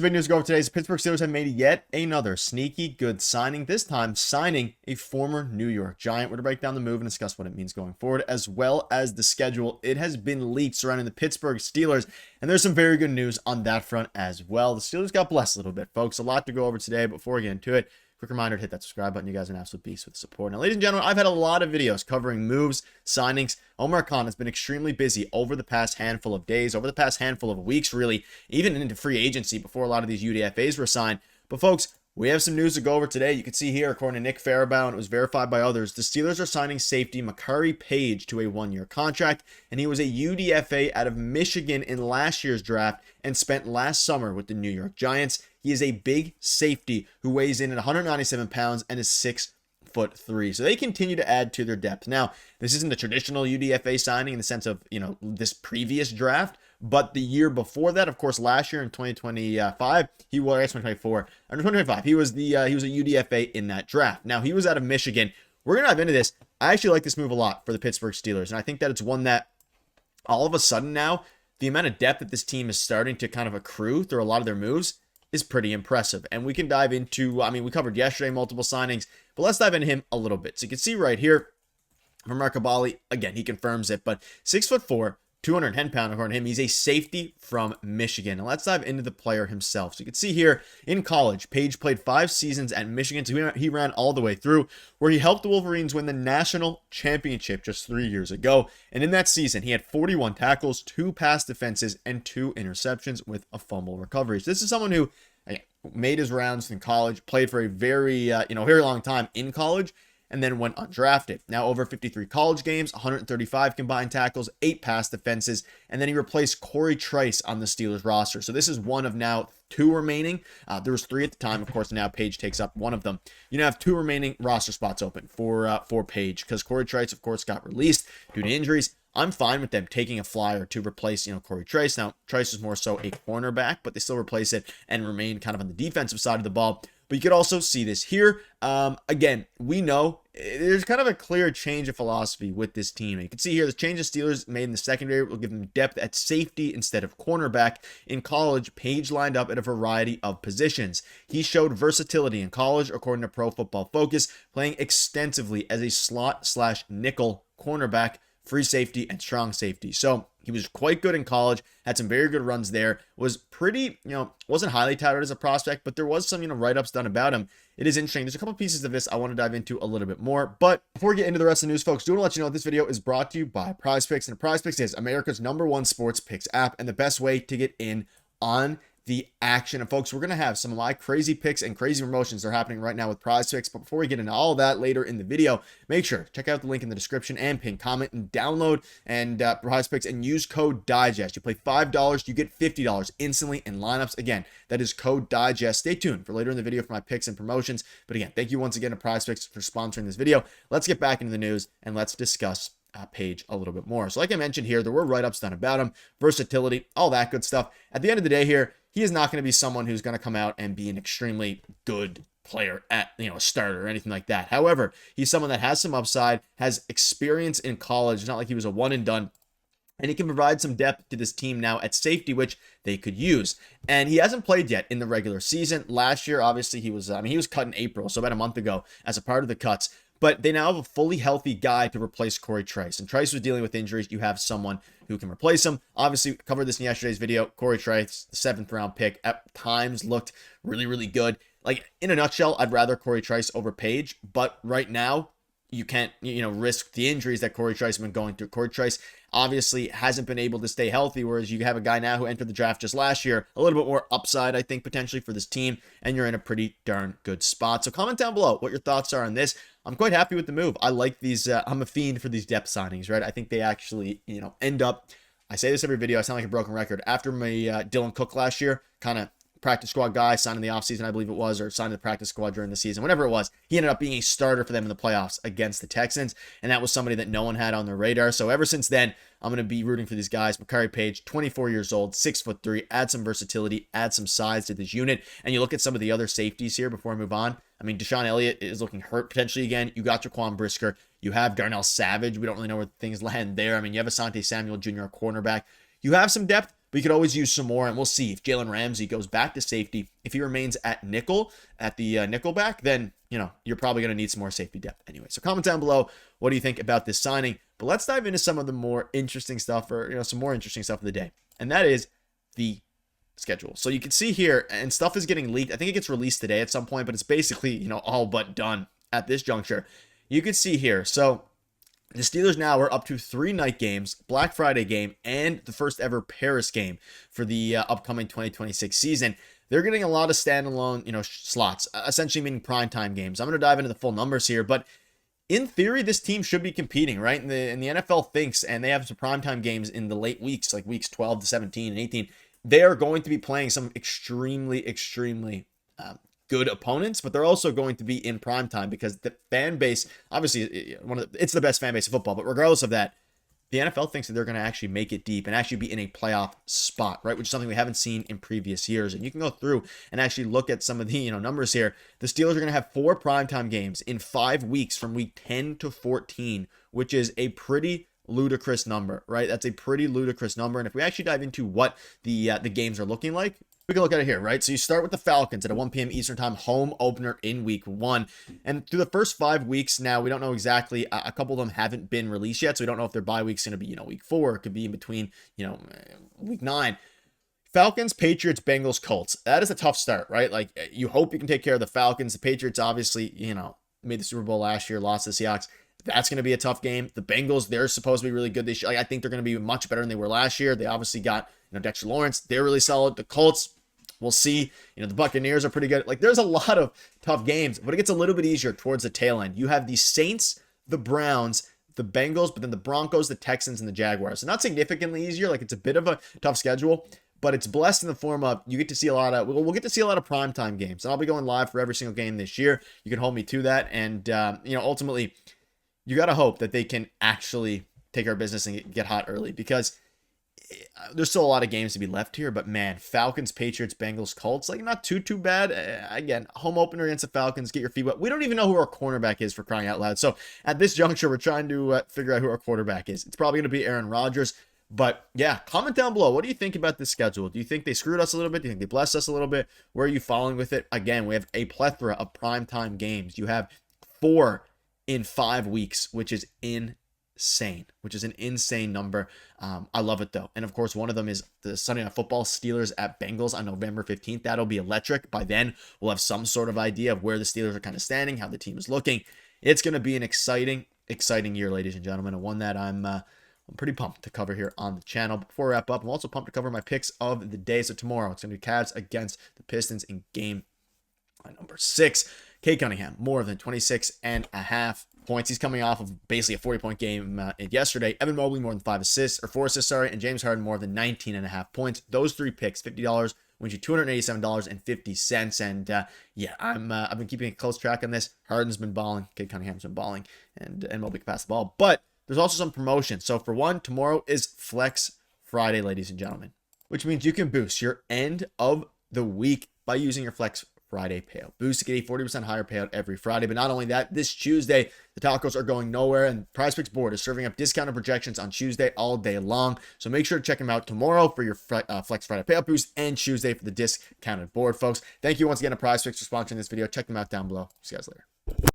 The big news to go over today is the Pittsburgh Steelers have made yet another sneaky good signing, this time signing a former New York Giant. We're going to break down the move and discuss what it means going forward, as well as the schedule. It has been leaked surrounding the Pittsburgh Steelers, and there's some very good news on that front as well. The Steelers got blessed a little bit, folks. A lot to go over today. Before we get into it, quick reminder to hit that subscribe button. You guys are an absolute beast with the support. Now, ladies and gentlemen, I've had a lot of videos covering moves, signings. Omar has been extremely busy over the past handful of days, over the past handful of weeks, really, even into free agency before a lot of these UDFAs were signed. But folks, we have some news to go over today. You can see here, according to Nick Farabaugh, it was verified by others, the Steelers are signing safety Makari Paige to a one-year contract, and he was a UDFA out of Michigan in last year's draft and spent last summer with the New York Giants. He is a big safety who weighs in at 197 pounds and is 6'3". So they continue to add to their depth. Now, this isn't a traditional UDFA signing in the sense of, this previous draft, but the year before that, of course, last year in 2025, he was 2024 under 2025. He was a UDFA in that draft. Now, he was out of Michigan. We're gonna dive into this. I actually like this move a lot for the Pittsburgh Steelers, and I think that it's one that all of a sudden now, the amount of depth that this team is starting to kind of accrue through a lot of their moves is pretty impressive. And we can dive into, we covered yesterday multiple signings, but let's dive into him a little bit. So you can see right here from Makari, again, he confirms it, but 6'4", 210 pound, according to him. He's a safety from Michigan. And let's dive into the player himself. So you can see here in college, Paige played 5 seasons at Michigan. So he ran all the way through, where he helped the Wolverines win the national championship just 3 years ago. And in that season, he had 41 tackles, 2 pass defenses, and 2 interceptions with a fumble recovery. So this is someone who made his rounds in college, played for a very long time in college, and then went undrafted. Now over 53 college games, 135 combined tackles, 8 pass defenses, and then he replaced Corey Trice on the Steelers roster. So this is one of now 2 remaining. There was 3 at the time, of course. Now Paige takes up one of them. You now have 2 remaining roster spots open for Paige, because Corey Trice, of course, got released due to injuries. I'm fine with them taking a flyer to replace, Corey Trice. Now, Trice is more so a cornerback, but they still replace it and remain kind of on the defensive side of the ball. But you could also see this here. Again, we know there's kind of a clear change of philosophy with this team. And you can see here the change the Steelers made in the secondary will give them depth at safety instead of cornerback. In college, Paige lined up at a variety of positions. He showed versatility in college, according to Pro Football Focus, playing extensively as a slot/nickel cornerback, free safety, and strong safety. So he was quite good in college, had some very good runs there, was pretty, wasn't highly touted as a prospect, but there was some, write-ups done about him. It is interesting. There's a couple pieces of this I want to dive into a little bit more, but before we get into the rest of the news, folks, do want to let you know this video is brought to you by PrizePicks, and PrizePicks is America's #1 sports picks app and the best way to get in on the action. And folks, we're going to have some of my crazy picks and crazy promotions that are happening right now with PrizePicks. But before we get into all of that later in the video, make sure to check out the link in the description and pin comment and download and PrizePicks and use code DIGEST. You play $5, you get $50 instantly in lineups. Again, that is code DIGEST. Stay tuned for later in the video for my picks and promotions. But again, thank you once again to PrizePicks for sponsoring this video. Let's get back into the news and let's discuss Paige a little bit more. So like I mentioned here, there were write-ups done about him, versatility, all that good stuff. At the end of the day here, he is not going to be someone who's going to come out and be an extremely good player at, a starter or anything like that. However, he's someone that has some upside, has experience in college. It's not like he was a one and done. And he can provide some depth to this team now at safety, which they could use. And he hasn't played yet in the regular season. Last year, obviously, he was cut in April, so about a month ago, as a part of the cuts. But they now have a fully healthy guy to replace Corey Trice. And Trice was dealing with injuries. You have someone who can replace him. Obviously, covered this in yesterday's video. Corey Trice, the 7th round pick, at times looked really, really good. Like, in a nutshell, I'd rather Corey Trice over Paige. But right now, you can't, risk the injuries that Corey Trice has been going through. Corey Trice obviously hasn't been able to stay healthy, whereas you have a guy now who entered the draft just last year, a little bit more upside, I think, potentially for this team, and you're in a pretty darn good spot. So comment down below what your thoughts are on this. I'm quite happy with the move. I like these. I'm a fiend for these depth signings, right? I think they actually, end up, I say this every video, I sound like a broken record. After my Dylan Cook last year, kind of practice squad guy, signed in the offseason, I believe it was, or signed in the practice squad during the season, whatever it was. He ended up being a starter for them in the playoffs against the Texans, and that was somebody that no one had on their radar. So ever since then, I'm going to be rooting for these guys. Makari Paige, 24 years old, 6'3", add some versatility, add some size to this unit. And you look at some of the other safeties here before I move on. Deshaun Elliott is looking hurt potentially again. You got Jaquan Brisker. You have Darnell Savage. We don't really know where things land there. You have Asante Samuel Jr., a cornerback. You have some depth, but you could always use some more, and we'll see if Jalen Ramsey goes back to safety. If he remains at nickel, at the nickel back, then, you're probably going to need some more safety depth anyway. So comment down below, what do you think about this signing? But let's dive into some of the more interesting stuff, or, some more interesting stuff of the day, and that is the schedule. So you can see here, and stuff is getting leaked. I think it gets released today at some point, but it's basically, all but done at this juncture. You can see here, so the Steelers now are up to 3 night games, Black Friday game, and the first ever Paris game for the upcoming 2026 season. They're getting a lot of standalone, slots, essentially meaning primetime games. I'm going to dive into the full numbers here, but in theory, this team should be competing, right? And the NFL thinks, and they have some primetime games in the late weeks, like weeks 12 to 17 and 18. They are going to be playing some extremely, extremely good opponents, but they're also going to be in prime time because the fan base, obviously, it's the best fan base of football. But regardless of that, the NFL thinks that they're going to actually make it deep and actually be in a playoff spot, right? Which is something we haven't seen in previous years. And you can go through and actually look at some of the numbers here. The Steelers are going to have 4 primetime games in 5 weeks from week 10 to 14, which is a pretty ludicrous number, right? That's a pretty ludicrous number. And if we actually dive into what the games are looking like, we can look at it here, right? So you start with the Falcons at a 1 p.m. Eastern time home opener in week 1. And through the first 5 weeks now, we don't know exactly. A couple of them haven't been released yet. So we don't know if their bye week's going to be, week 4. It could be in between, week 9. Falcons, Patriots, Bengals, Colts. That is a tough start, right? Like, you hope you can take care of the Falcons. The Patriots obviously, made the Super Bowl last year, lost to the Seahawks. That's going to be a tough game. The Bengals, they're supposed to be really good this year. Like, I think they're going to be much better than they were last year. They obviously got, Dexter Lawrence. They're really solid. The Colts, we'll see. The Buccaneers are pretty good. Like, there's a lot of tough games, but it gets a little bit easier towards the tail end. You have the Saints, the Browns, the Bengals, but then the Broncos, the Texans, and the Jaguars. So not significantly easier. Like, it's a bit of a tough schedule, but it's blessed in the form of you get to see a lot of, we'll get to see a lot of primetime games. And I'll be going live for every single game this year. You can hold me to that. And, ultimately, you got to hope that they can actually take our business and get hot early, because there's still a lot of games to be left here. But man, Falcons, Patriots, Bengals, Colts, like, not too bad. Again, home opener against the Falcons, get your feet wet. We don't even know who our cornerback is, for crying out loud. So at this juncture, we're trying to figure out who our quarterback is. It's probably going to be Aaron Rodgers. But yeah, comment down below. What do you think about this schedule? Do you think they screwed us a little bit? Do you think they blessed us a little bit? Where are you following with it? Again, we have a plethora of primetime games. You have 4 in 5 weeks, which is insane, which is an insane number. I love it though. And of course, one of them is the Sunday Night Football, Steelers at Bengals on November 15th. That'll be electric. By then, we'll have some sort of idea of where the Steelers are kind of standing, how the team is looking. It's going to be an exciting year, ladies and gentlemen, and one that I'm pretty pumped to cover here on the channel. Before we wrap up, I'm also pumped to cover my picks of the day. So tomorrow, it's going to be Cavs against the Pistons in game number 6. Cade Cunningham, more than 26.5 points. He's coming off of basically a 40-point game yesterday. Evan Mobley, more than 4 assists, and James Harden, more than 19.5 points. Those 3 picks, $50, wins you $287.50. And yeah, I've been keeping a close track on this. Harden's been balling, Cade Cunningham's been balling, and Mobley can pass the ball. But there's also some promotion. So for one, tomorrow is Flex Friday, ladies and gentlemen, which means you can boost your end of the week by using your Flex Friday payout boost to get a 40% higher payout every Friday. But not only that, this Tuesday, the tacos are going nowhere, and PrizePicks board is serving up discounted projections on Tuesday all day long. So make sure to check them out tomorrow for your Flex Friday payout boost, and Tuesday for the discounted board, folks. Thank you once again to PrizePicks for sponsoring this video. Check them out down below. See you guys later.